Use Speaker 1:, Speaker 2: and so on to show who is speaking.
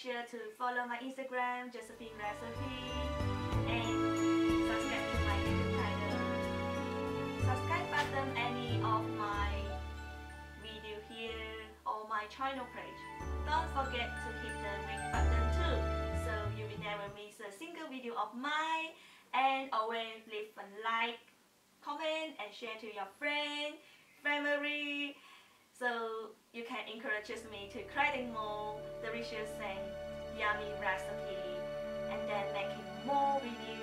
Speaker 1: sure to follow my Instagram, Josephine Recipe, and subscribe to my YouTube channel. Subscribe button any of my video here or my channel page. Don't forget to hit the ring button too, so you will never miss a single video of mine. And always leave a like, comment, and share to your friend, family, so you can encourage me to creating more delicious and yummy recipe, and then making more videos